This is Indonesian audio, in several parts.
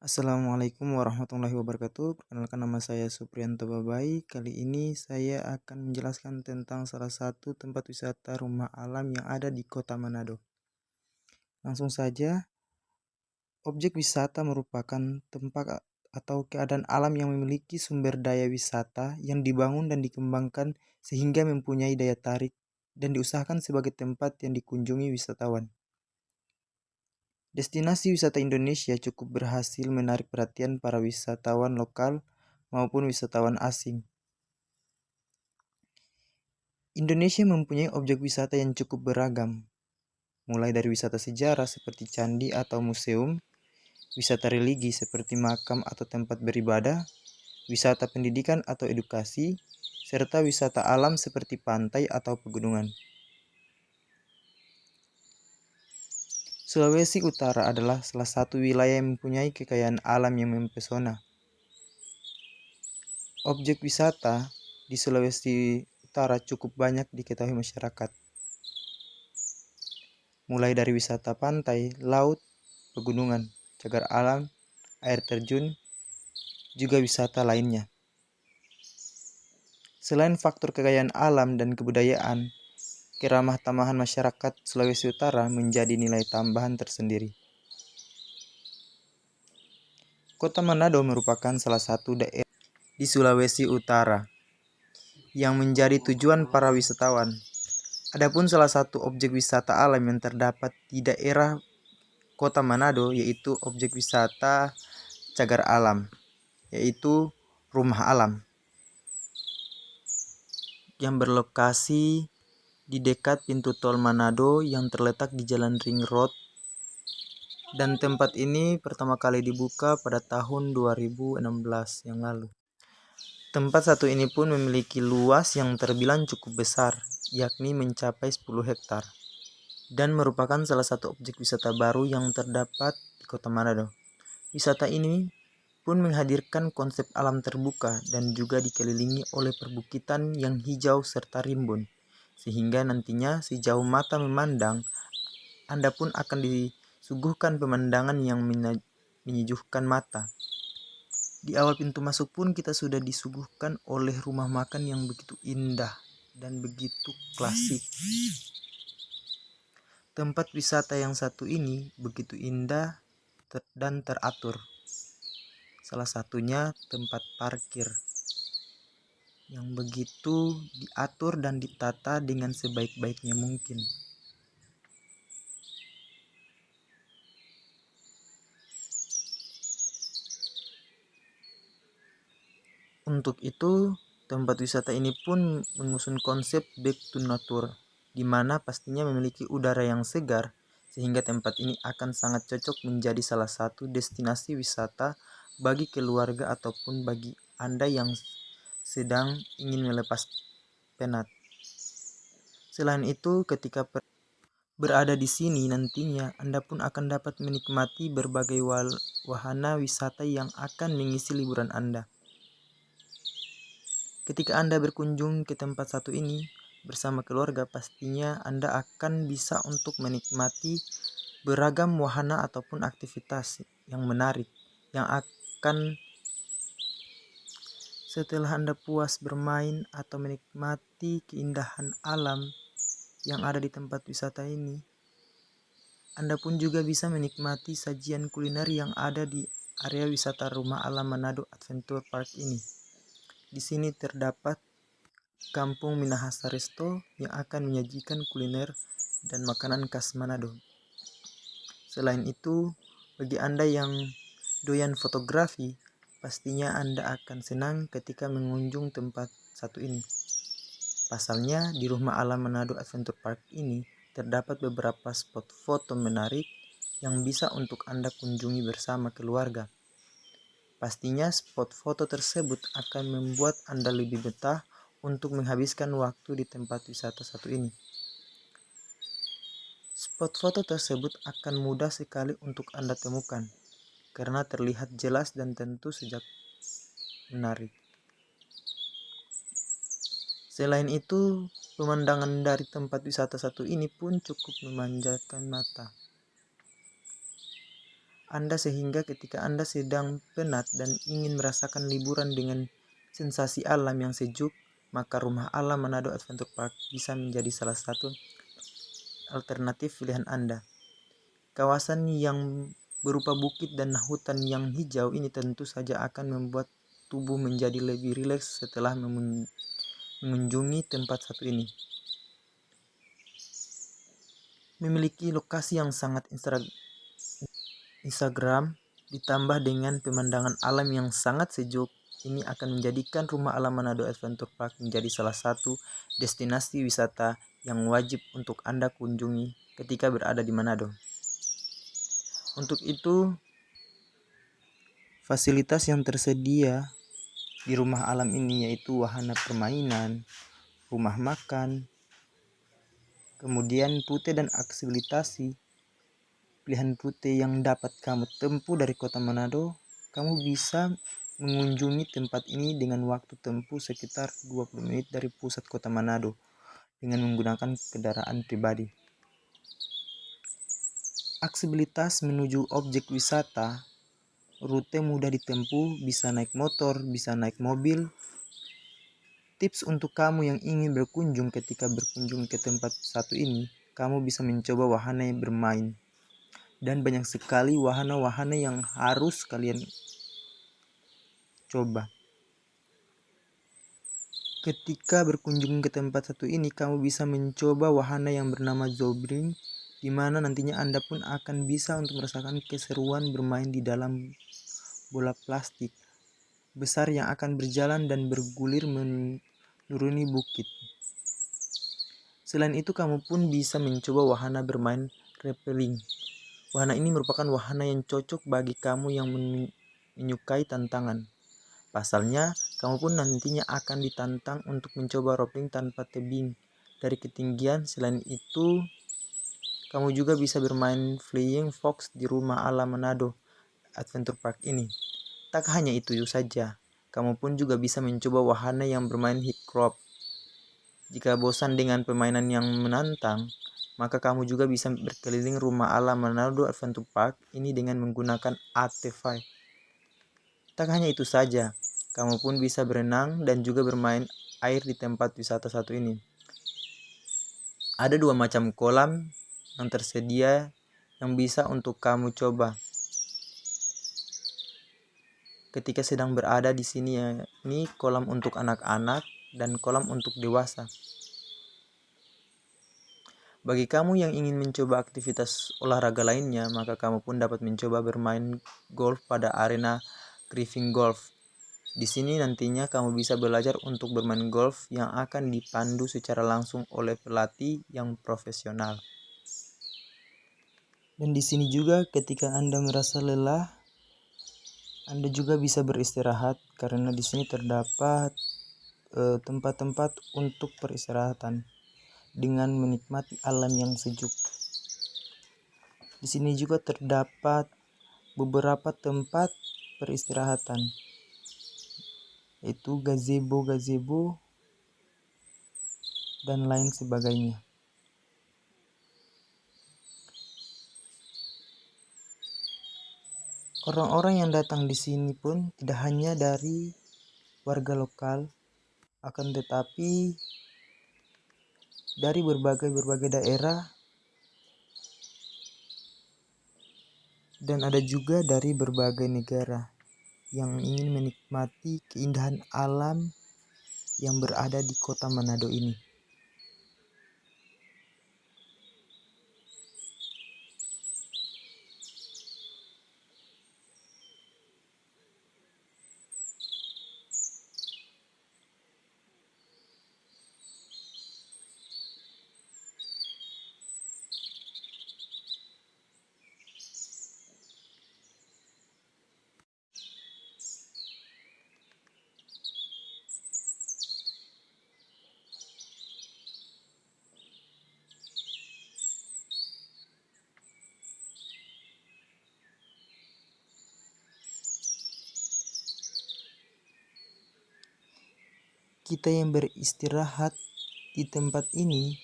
Assalamualaikum warahmatullahi wabarakatuh. Perkenalkan, nama saya Supriyanto Babai. Kali ini saya akan menjelaskan tentang salah satu tempat wisata rumah alam yang ada di Kota Manado. Langsung saja, objek wisata merupakan tempat atau keadaan alam yang memiliki sumber daya wisata yang dibangun dan dikembangkan sehingga mempunyai daya tarik dan diusahakan sebagai tempat yang dikunjungi wisatawan. Destinasi wisata Indonesia cukup berhasil menarik perhatian para wisatawan lokal maupun wisatawan asing. Indonesia mempunyai objek wisata yang cukup beragam, mulai dari wisata sejarah seperti candi atau museum, wisata religi seperti makam atau tempat beribadah, wisata pendidikan atau edukasi, serta wisata alam seperti pantai atau pegunungan. Sulawesi Utara adalah salah satu wilayah yang mempunyai kekayaan alam yang mempesona. Objek wisata di Sulawesi Utara cukup banyak diketahui masyarakat. Mulai dari wisata pantai, laut, pegunungan, cagar alam, air terjun, juga wisata lainnya. Selain faktor kekayaan alam dan kebudayaan, keramah tamahan masyarakat Sulawesi Utara menjadi nilai tambahan tersendiri. Kota Manado merupakan salah satu daerah di Sulawesi Utara yang menjadi tujuan para wisatawan. Adapun salah satu objek wisata alam yang terdapat di daerah Kota Manado yaitu objek wisata cagar alam, yaitu rumah alam yang berlokasi di dekat pintu tol Manado yang terletak di Jalan Ring Road, dan tempat ini pertama kali dibuka pada tahun 2016 yang lalu. Tempat satu ini pun memiliki luas yang terbilang cukup besar, yakni mencapai 10 hektar, dan merupakan salah satu objek wisata baru yang terdapat di Kota Manado. Wisata ini pun menghadirkan konsep alam terbuka dan juga dikelilingi oleh perbukitan yang hijau serta rimbun, sehingga nantinya sejauh mata memandang, Anda pun akan disuguhkan pemandangan yang menyejukkan mata. Di awal pintu masuk pun kita sudah disuguhkan oleh rumah makan yang begitu indah dan begitu klasik. Tempat wisata yang satu ini begitu indah dan teratur. Salah satunya tempat parkir yang begitu diatur dan ditata dengan sebaik-baiknya mungkin. Untuk itu, tempat wisata ini pun mengusung konsep back to nature, di mana pastinya memiliki udara yang segar, sehingga tempat ini akan sangat cocok menjadi salah satu destinasi wisata bagi keluarga ataupun bagi Anda yang sedang ingin melepas penat. Selain itu, ketika berada di sini nantinya Anda pun akan dapat menikmati berbagai wahana wisata yang akan mengisi liburan Anda. Ketika Anda berkunjung ke tempat satu ini bersama keluarga, pastinya Anda akan bisa untuk menikmati beragam wahana ataupun aktivitas yang menarik yang akan, setelah Anda puas bermain atau menikmati keindahan alam yang ada di tempat wisata ini, Anda pun juga bisa menikmati sajian kuliner yang ada di area wisata Rumah Alam Manado Adventure Park ini. Di sini terdapat Kampung Minahasa Resto yang akan menyajikan kuliner dan makanan khas Manado. Selain itu, bagi Anda yang doyan fotografi, pastinya Anda akan senang ketika mengunjung tempat satu ini. Pasalnya, di Rumah Alam Manado Adventure Park ini terdapat beberapa spot foto menarik yang bisa untuk Anda kunjungi bersama keluarga. Pastinya spot foto tersebut akan membuat Anda lebih betah untuk menghabiskan waktu di tempat wisata satu ini. Spot foto tersebut akan mudah sekali untuk Anda temukan karena terlihat jelas dan tentu saja menarik. Selain itu, pemandangan dari tempat wisata satu ini pun cukup memanjakan mata. Anda sehingga ketika Anda sedang penat dan ingin merasakan liburan dengan sensasi alam yang sejuk, maka Rumah Alam Manado Adventure Park bisa menjadi salah satu alternatif pilihan Anda. Kawasan yang berupa bukit dan hutan yang hijau ini tentu saja akan membuat tubuh menjadi lebih rileks setelah mengunjungi tempat satu ini. Memiliki lokasi yang sangat Instagram ditambah dengan pemandangan alam yang sangat sejuk, ini akan menjadikan Rumah Alam Manado Adventure Park menjadi salah satu destinasi wisata yang wajib untuk Anda kunjungi ketika berada di Manado. Untuk itu, fasilitas yang tersedia di Rumah Alam ini yaitu wahana permainan, rumah makan, kemudian rute dan aksesibilitas. Pilihan rute yang dapat kamu tempuh dari kota Manado, kamu bisa mengunjungi tempat ini dengan waktu tempuh sekitar 20 menit dari pusat kota Manado dengan menggunakan kendaraan pribadi. Aksesibilitas menuju objek wisata, rute mudah ditempuh, bisa naik motor, bisa naik mobil. Tips untuk kamu yang ingin berkunjung ketika berkunjung ke tempat satu ini, kamu bisa mencoba wahana yang bermain. Dan banyak sekali wahana-wahana yang harus kalian coba. Ketika berkunjung ke tempat satu ini, kamu bisa mencoba wahana yang bernama Zobring, di mana nantinya Anda pun akan bisa untuk merasakan keseruan bermain di dalam bola plastik besar yang akan berjalan dan bergulir menuruni bukit. Selain itu, kamu pun bisa mencoba wahana bermain rappelling. Wahana ini merupakan wahana yang cocok bagi kamu yang menyukai tantangan. Pasalnya, kamu pun nantinya akan ditantang untuk mencoba rappelling tanpa tebing dari ketinggian. Selain itu, kamu juga bisa bermain Flying Fox di Rumah Alam Manado Adventure Park ini. Tak hanya itu saja, kamu pun juga bisa mencoba wahana yang bermain hip crop. Jika bosan dengan permainan yang menantang, maka kamu juga bisa berkeliling Rumah Alam Manado Adventure Park ini dengan menggunakan ATV. Tak hanya itu saja, kamu pun bisa berenang dan juga bermain air di tempat wisata satu ini. Ada 2 macam kolam yang tersedia yang bisa untuk kamu coba ketika sedang berada di sini, ini kolam untuk anak-anak dan kolam untuk dewasa. Bagi kamu yang ingin mencoba aktivitas olahraga lainnya, maka kamu pun dapat mencoba bermain golf pada arena Griffin Golf. Di sini nantinya kamu bisa belajar untuk bermain golf yang akan dipandu secara langsung oleh pelatih yang profesional. Dan di sini juga ketika Anda merasa lelah, Anda juga bisa beristirahat karena di sini terdapat tempat-tempat untuk peristirahatan dengan menikmati alam yang sejuk. Di sini juga terdapat beberapa tempat peristirahatan, yaitu gazebo dan lain sebagainya. Orang-orang yang datang di sini pun tidak hanya dari warga lokal, akan tetapi dari berbagai daerah, dan ada juga dari berbagai negara yang ingin menikmati keindahan alam yang berada di kota Manado ini. Kita yang beristirahat di tempat ini,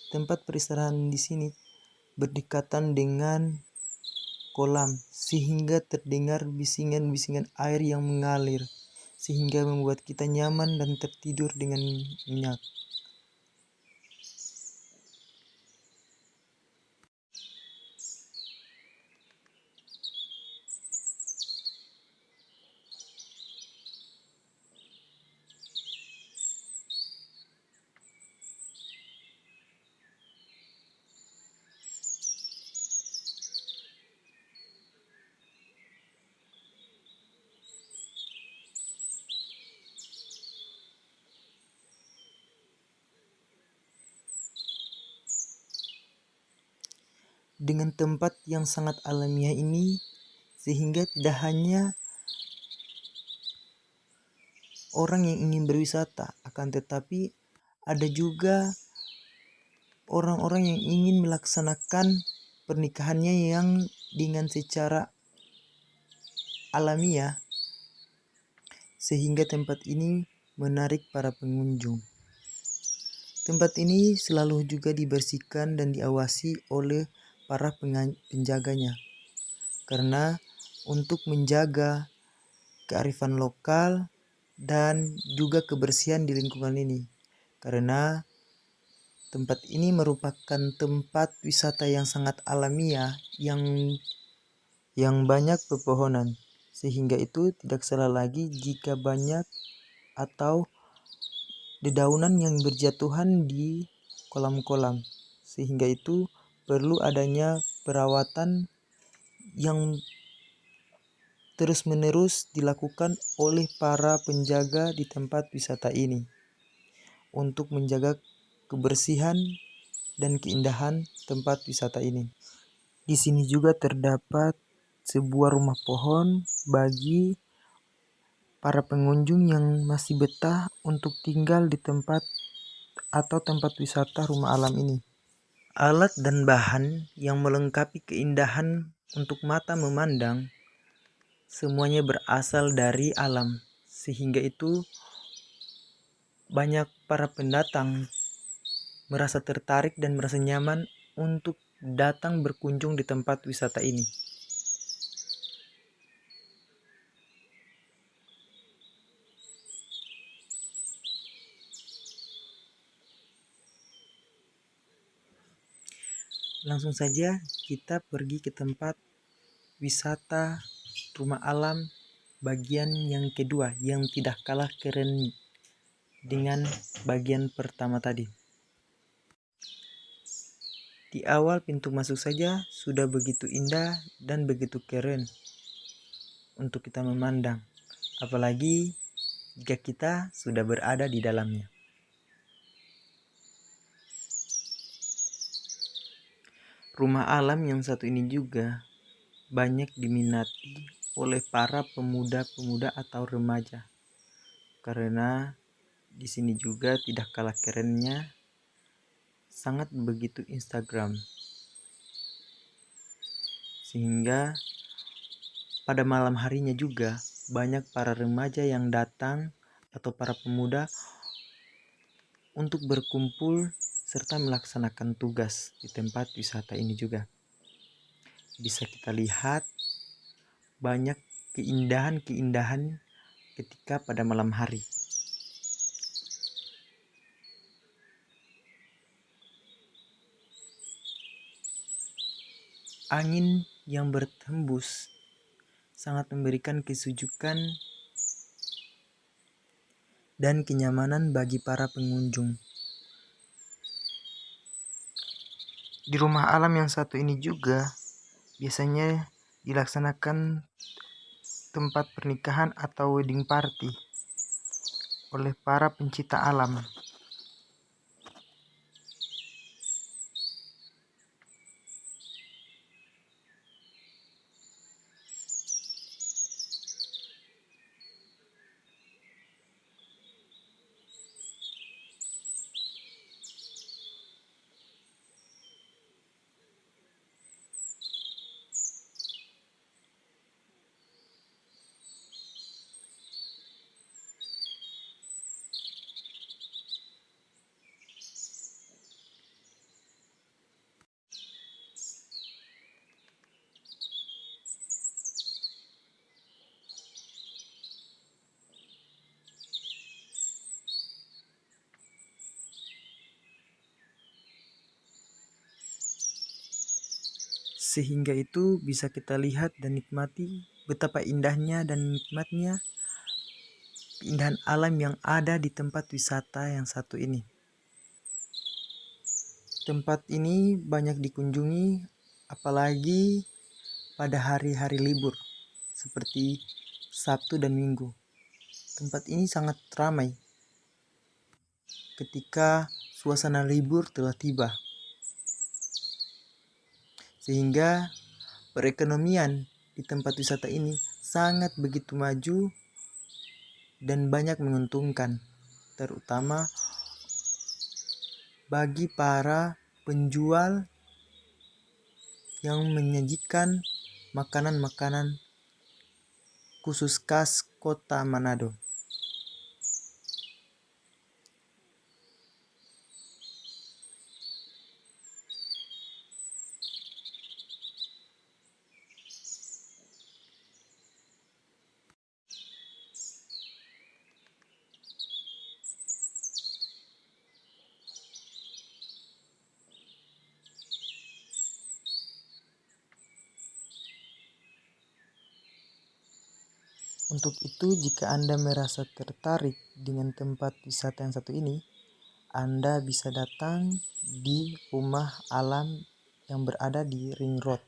tempat peristirahatan di sini berdekatan dengan kolam sehingga terdengar bisingan-bisingan air yang mengalir, sehingga membuat kita nyaman dan tertidur dengan nyenyak. Dengan tempat yang sangat alamiah ini, sehingga tidak hanya orang yang ingin berwisata, akan tetapi ada juga orang-orang yang ingin melaksanakan pernikahannya yang dengan secara alamiah, sehingga tempat ini menarik para pengunjung. Tempat ini selalu juga dibersihkan dan diawasi oleh para penjaganya, karena untuk menjaga kearifan lokal dan juga kebersihan di lingkungan ini. Karena tempat ini merupakan tempat wisata yang sangat alamiah yang banyak pepohonan, sehingga itu tidak salah lagi jika banyak atau dedaunan yang berjatuhan di kolam-kolam, sehingga itu perlu adanya perawatan yang terus-menerus dilakukan oleh para penjaga di tempat wisata ini untuk menjaga kebersihan dan keindahan tempat wisata ini. Di sini juga terdapat sebuah rumah pohon bagi para pengunjung yang masih betah untuk tinggal di tempat atau tempat wisata rumah alam ini. Alat dan bahan yang melengkapi keindahan untuk mata memandang semuanya berasal dari alam, sehingga itu banyak para pendatang merasa tertarik dan merasa nyaman untuk datang berkunjung di tempat wisata ini. Langsung saja kita pergi ke tempat wisata rumah alam bagian yang kedua yang tidak kalah keren dengan bagian pertama tadi. Di awal pintu masuk saja sudah begitu indah dan begitu keren untuk kita memandang, apalagi jika kita sudah berada di dalamnya. Rumah alam yang satu ini juga banyak diminati oleh para pemuda-pemuda atau remaja, karena di sini juga tidak kalah kerennya, sangat begitu Instagram, sehingga pada malam harinya juga banyak para remaja yang datang atau para pemuda untuk berkumpul serta melaksanakan tugas di tempat wisata ini juga. Bisa kita lihat banyak keindahan-keindahan ketika pada malam hari. Angin yang bertembus sangat memberikan kesejukan dan kenyamanan bagi para pengunjung. Di rumah alam yang satu ini juga biasanya dilaksanakan tempat pernikahan atau wedding party oleh para pencinta alam. Sehingga itu bisa kita lihat dan nikmati betapa indahnya dan nikmatnya keindahan alam yang ada di tempat wisata yang satu ini. Tempat ini banyak dikunjungi apalagi pada hari-hari libur seperti Sabtu dan Minggu. Tempat ini sangat ramai ketika suasana libur telah tiba. Sehingga perekonomian di tempat wisata ini sangat begitu maju dan banyak menguntungkan, terutama bagi para penjual yang menyajikan makanan-makanan khusus khas kota Manado. Untuk itu, jika Anda merasa tertarik dengan tempat wisata yang satu ini, Anda bisa datang di rumah alam yang berada di Ring Road.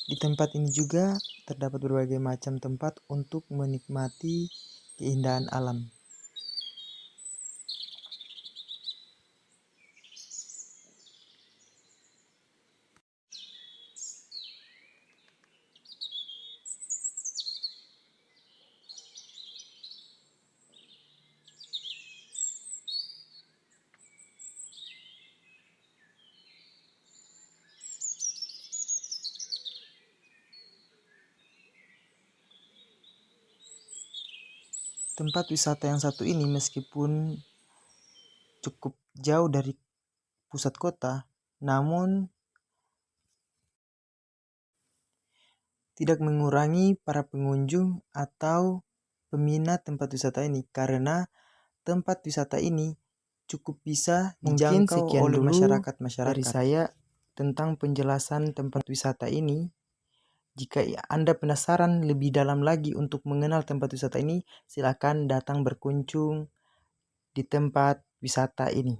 Di tempat ini juga terdapat berbagai macam tempat untuk menikmati keindahan alam. Tempat wisata yang satu ini meskipun cukup jauh dari pusat kota, namun tidak mengurangi para pengunjung atau peminat tempat wisata ini, karena tempat wisata ini cukup bisa dijangkau oleh masyarakat-masyarakat. Dari saya tentang penjelasan tempat wisata ini. Jika Anda penasaran lebih dalam lagi untuk mengenal tempat wisata ini, silakan datang berkunjung di tempat wisata ini.